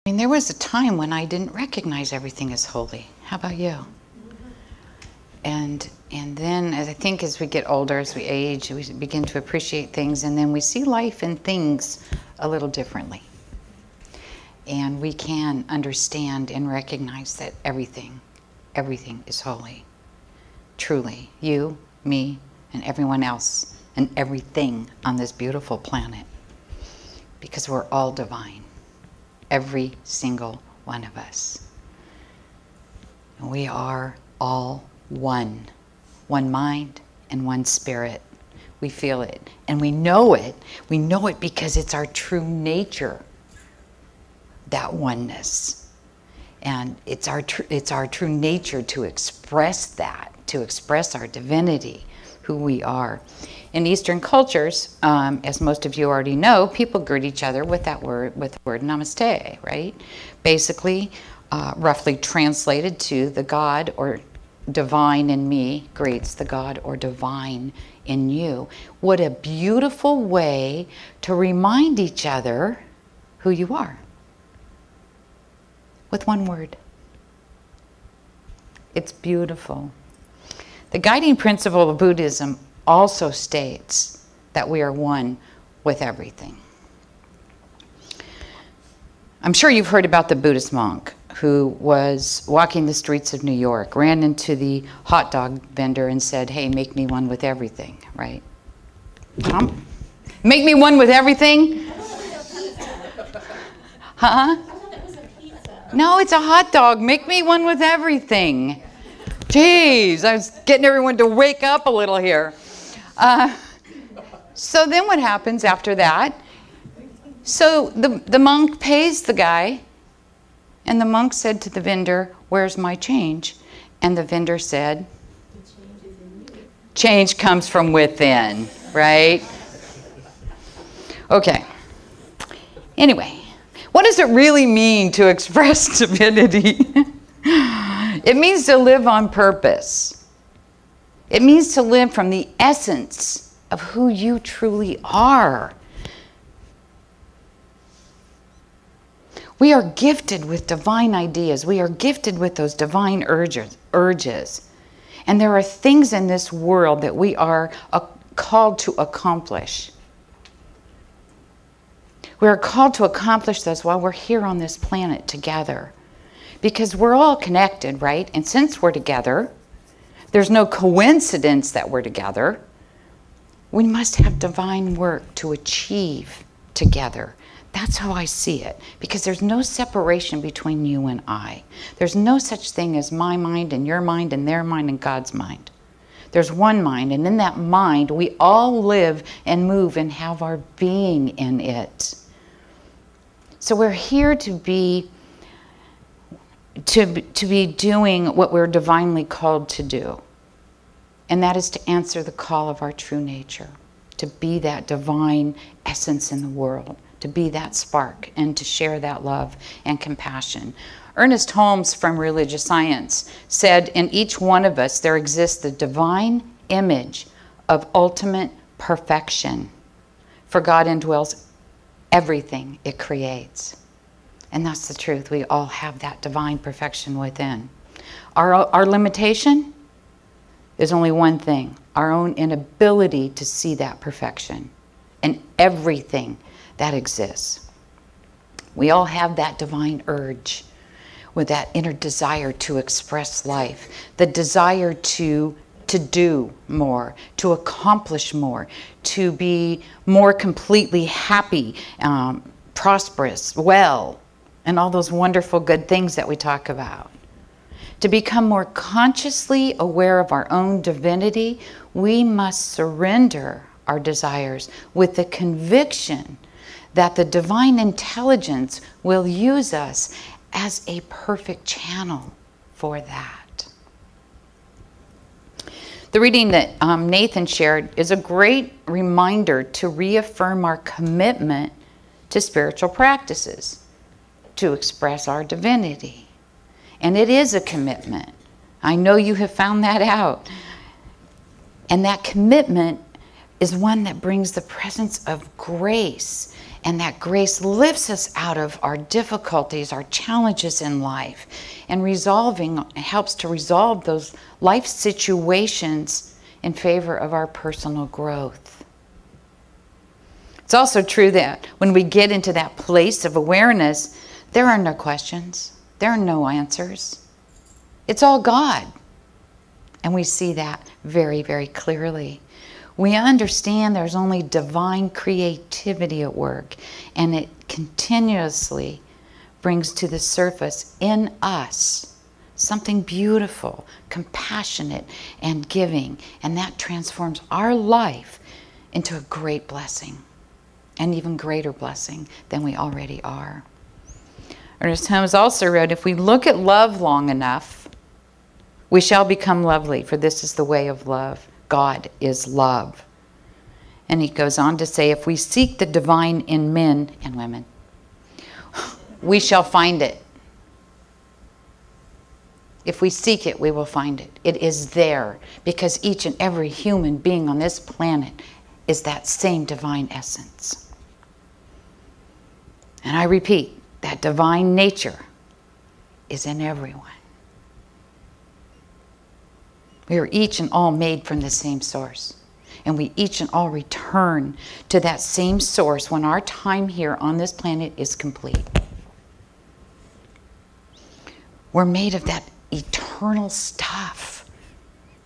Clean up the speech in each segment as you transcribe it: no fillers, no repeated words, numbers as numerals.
I mean, there was a time when I didn't recognize everything as holy. How about you? And then, as I think as we get older, as we age, we begin to appreciate things, and then we see life and things a little differently. And we can understand and recognize that everything is holy. Truly, you, me, and everyone else, and everything on this beautiful planet. Because we're all divine. Every single one of us. And we are all one. One mind and one spirit. We feel it. And we know it. We know it because it's our true nature. That oneness. And it's our true nature to express that. To express our divinity. Who we are. In Eastern cultures, as most of you already know, people greet each other with the word namaste, right? Basically, roughly translated to the God or divine in me greets the God or divine in you. What a beautiful way to remind each other who you are. With one word. It's beautiful. The guiding principle of Buddhism also states that we are one with everything. I'm sure you've heard about the Buddhist monk who was walking the streets of New York, ran into the hot dog vendor and said, "Hey, make me one with everything," right? Make me one with everything? Huh? No, it's a hot dog. Make me one with everything. Jeez, I was getting everyone to wake up a little here. So then what happens after that? So the monk pays the guy, and the monk said to the vendor, "Where's my change?" And the vendor said, "Change comes from within," right? Okay. Anyway, what does it really mean to express divinity? It means to live on purpose. It means to live from the essence of who you truly are. We are gifted with divine ideas. We are gifted with those divine urges. And there are things in this world that we are called to accomplish. We are called to accomplish this while we're here on this planet together. Because we're all connected, right? And since we're together, there's no coincidence that we're together. We must have divine work to achieve together. That's how I see it. Because there's no separation between you and I. There's no such thing as my mind and your mind and their mind and God's mind. There's one mind, and in that mind, we all live and move and have our being in it. So we're here to be doing what we're divinely called to do. And that is to answer the call of our true nature, to be that divine essence in the world, to be that spark, and to share that love and compassion. Ernest Holmes from Religious Science said, "In each one of us there exists the divine image of ultimate perfection, for God indwells everything it creates." And that's the truth. We all have that divine perfection within. Our limitation is only one thing: our own inability to see that perfection in everything that exists. We all have that divine urge with that inner desire to express life, the desire to do more, to accomplish more, to be more completely happy, prosperous, well, and all those wonderful good things that we talk about. To become more consciously aware of our own divinity, we must surrender our desires with the conviction that the divine intelligence will use us as a perfect channel for that. The reading that Nathan shared is a great reminder to reaffirm our commitment to spiritual practices, to express our divinity. And it is a commitment. I know you have found that out. And that commitment is one that brings the presence of grace And that grace lifts us out of our difficulties, our challenges in life, and helps to resolve those life situations in favor of our personal growth. It's also true that when we get into that place of awareness, there are no questions. There are no answers. It's all God. And we see that very, very clearly. We understand there's only divine creativity at work, and it continuously brings to the surface in us something beautiful, compassionate, and giving, and that transforms our life into a great blessing, an even greater blessing than we already are. Ernest Holmes also wrote, if we look at love long enough, we shall become lovely, for this is the way of love. God is love. And he goes on to say, if we seek the divine in men and women, we shall find it. If we seek it, we will find it. It is there, because each and every human being on this planet is that same divine essence. And I repeat, that divine nature is in everyone. We are each and all made from the same source. And we each and all return to that same source when our time here on this planet is complete. We're made of that eternal stuff,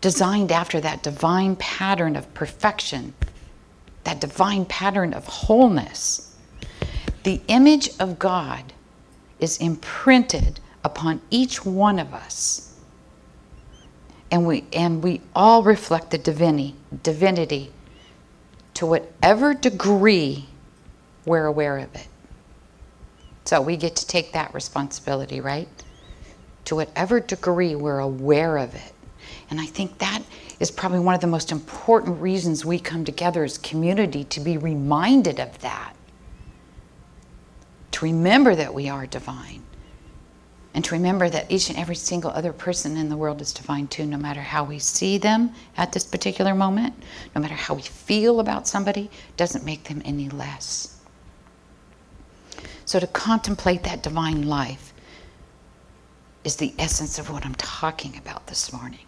designed after that divine pattern of perfection, that divine pattern of wholeness. The image of God is imprinted upon each one of us. And we all reflect the divinity to whatever degree we're aware of it. So we get to take that responsibility, right? To whatever degree we're aware of it. And I think that is probably one of the most important reasons we come together as community, to be reminded of that. To remember that we are divine. And to remember that each and every single other person in the world is divine too, no matter how we see them at this particular moment, no matter how we feel about somebody, doesn't make them any less. So to contemplate that divine life is the essence of what I'm talking about this morning.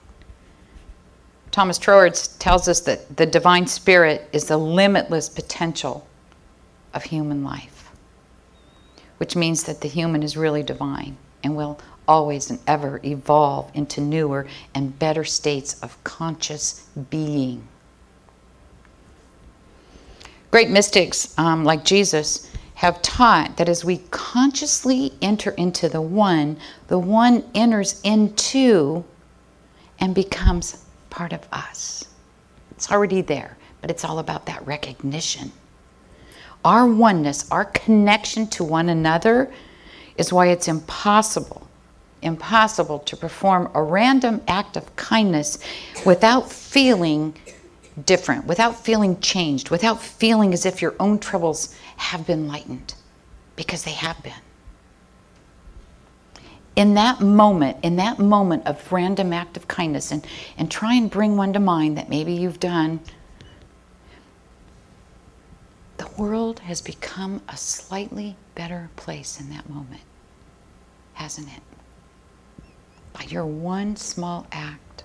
Thomas Troward tells us that the divine spirit is the limitless potential of human life, which means that the human is really divine and will always and ever evolve into newer and better states of conscious being. Great mystics like Jesus have taught that as we consciously enter into the one enters into and becomes part of us. It's already there, but it's all about that recognition. Our oneness, our connection to one another is why it's impossible to perform a random act of kindness without feeling different, without feeling changed, without feeling as if your own troubles have been lightened, because they have been. In that moment of random act of kindness, and try and bring one to mind that maybe you've done, the world has become a slightly better place in that moment, hasn't it? By your one small act.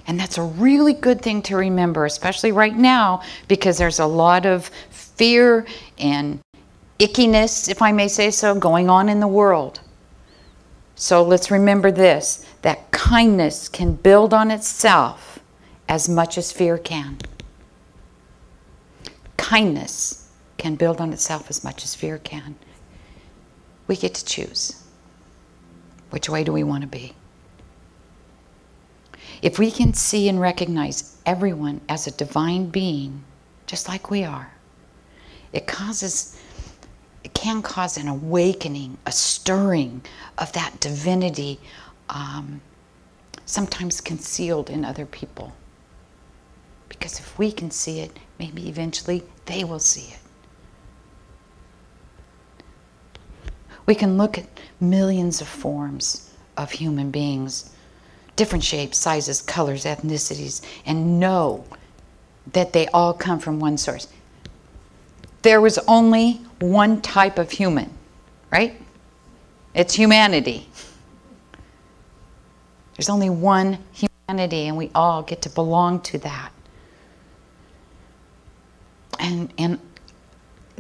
And that's a really good thing to remember, especially right now, because there's a lot of fear and ickiness, if I may say so, going on in the world. So let's remember this, that kindness can build on itself as much as fear can. Kindness can build on itself as much as fear can. We get to choose. Which way do we want to be? If we can see and recognize everyone as a divine being, just like we are, it can cause an awakening, a stirring of that divinity, sometimes concealed in other people. Because if we can see it, maybe eventually they will see it. We can look at millions of forms of human beings, different shapes, sizes, colors, ethnicities, and know that they all come from one source. there was only one type of human, right? It's humanity. There's only one humanity, and we all get to belong to that. And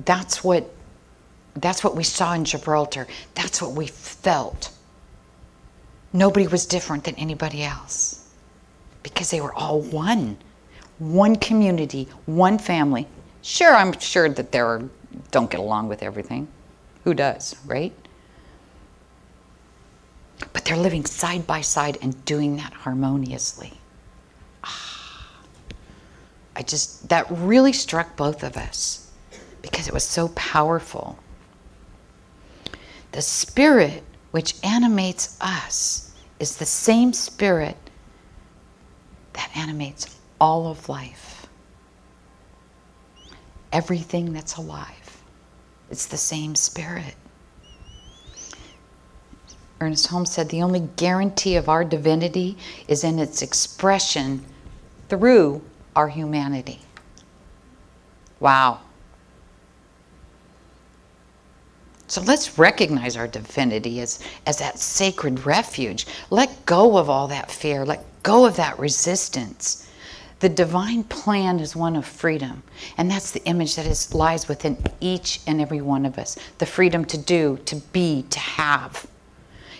that's what we saw in Gibraltar. That's what we felt. Nobody was different than anybody else because they were all one. One community, one family. Sure, I'm sure that don't get along with everything. Who does, right? But they're living side by side and doing that harmoniously. That really struck both of us because it was so powerful. The spirit which animates us is the same spirit that animates all of life. Everything that's alive. It's the same spirit. Ernest Holmes said the only guarantee of our divinity is in its expression through our humanity. Wow. So let's recognize our divinity as that sacred refuge. Let go of all that fear. Let go of that resistance. The divine plan is one of freedom. And that's the image that lies within each and every one of us. The freedom to do, to be, to have.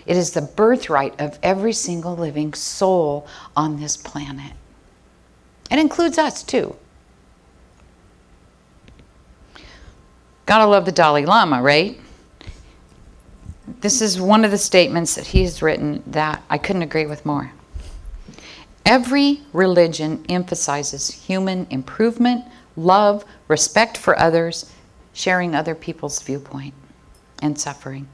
It is the birthright of every single living soul on this planet. It includes us too. Gotta love the Dalai Lama, right? This is one of the statements that he has written that I couldn't agree with more. Every religion emphasizes human improvement, love, respect for others, sharing other people's viewpoint, and suffering.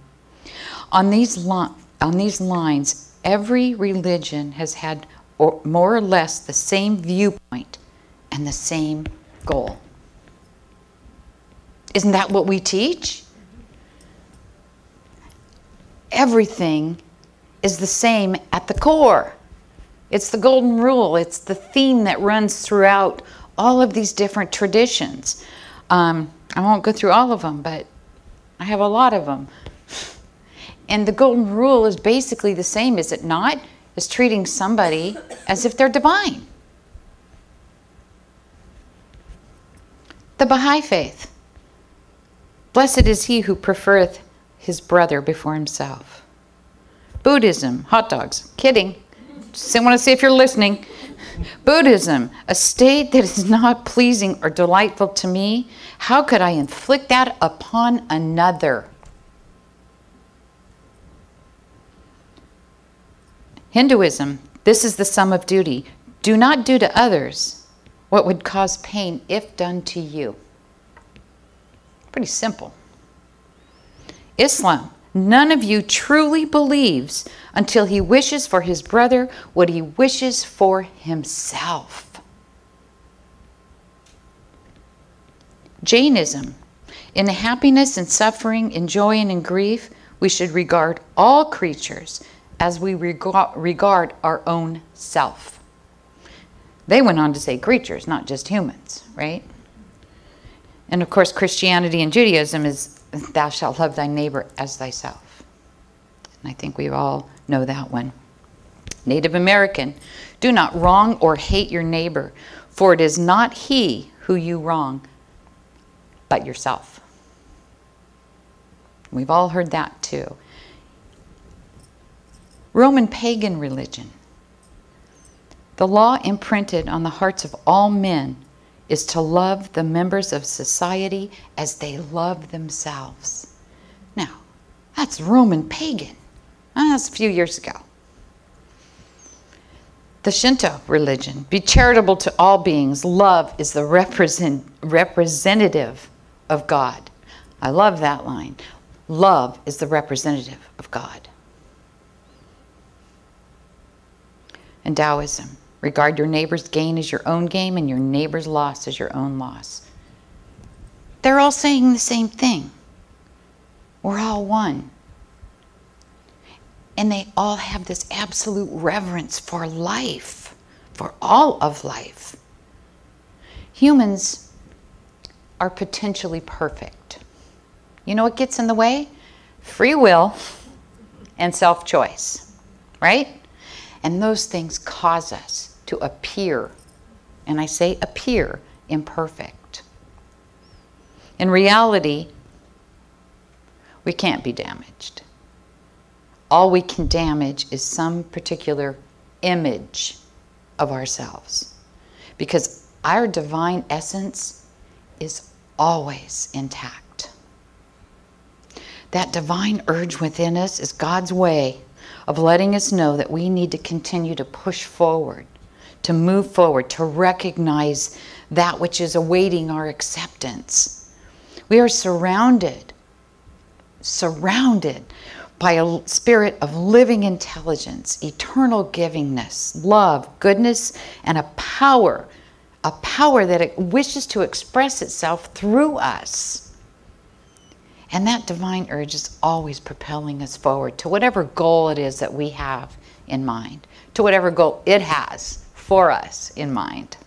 On these lines, every religion has had more or less the same viewpoint and the same goal. Isn't that what we teach? Everything is the same at the core. It's the golden rule. It's the theme that runs throughout all of these different traditions. I won't go through all of them, but I have a lot of them. And the golden rule is basically the same, is it not? Is treating somebody as if they're divine. The Baha'i faith. Blessed is he who prefereth his brother before himself. Buddhism, hot dogs, kidding. Just want to see if you're listening. Buddhism, a state that is not pleasing or delightful to me, how could I inflict that upon another? Hinduism, this is the sum of duty. Do not do to others what would cause pain if done to you. Pretty simple. Islam, none of you truly believes until he wishes for his brother what he wishes for himself. Jainism, in happiness and suffering, in joy and in grief, we should regard all creatures as we regard our own self. They went on to say creatures, not just humans, right? And of course, Christianity and Judaism is thou shalt love thy neighbor as thyself. And I think we all know that one. Native American, do not wrong or hate your neighbor, for it is not he who you wrong, but yourself. We've all heard that too. Roman pagan religion. The law imprinted on the hearts of all men is to love the members of society as they love themselves. Now, that's Roman pagan. That's a few years ago. The Shinto religion, be charitable to all beings. Love is the representative of God. I love that line. Love is the representative of God. And Taoism, regard your neighbor's gain as your own gain and your neighbor's loss as your own loss. They're all saying the same thing. We're all one. And they all have this absolute reverence for life, for all of life. Humans are potentially perfect. You know what gets in the way? Free will and self-choice, right? And those things cause us to appear, and I say appear, imperfect. In reality, we can't be damaged. All we can damage is some particular image of ourselves, because our divine essence is always intact. That divine urge within us is God's way of letting us know that we need to continue to push forward, to move forward, to recognize that which is awaiting our acceptance. We are surrounded by a spirit of living intelligence, eternal givingness, love, goodness, and a power that it wishes to express itself through us. And that divine urge is always propelling us forward to whatever goal it is that we have in mind, to whatever goal it has for us in mind.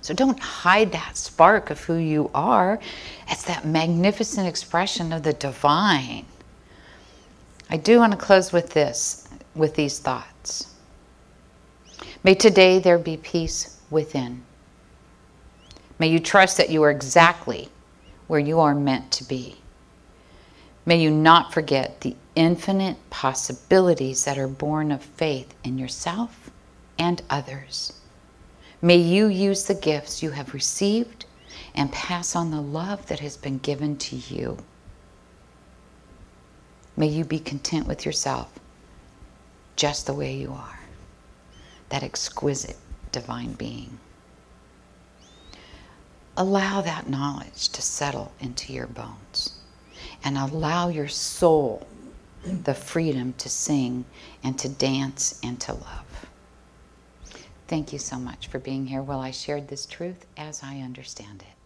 So don't hide that spark of who you are. It's that magnificent expression of the divine. I do want to close with this, with these thoughts. May today there be peace within. May you trust that you are exactly where you are meant to be. May you not forget the infinite possibilities that are born of faith in yourself and others. May you use the gifts you have received and pass on the love that has been given to you. May you be content with yourself just the way you are, that exquisite divine being. Allow that knowledge to settle into your bones and allow your soul the freedom to sing and to dance and to love. Thank you so much for being here while I shared this truth as I understand it.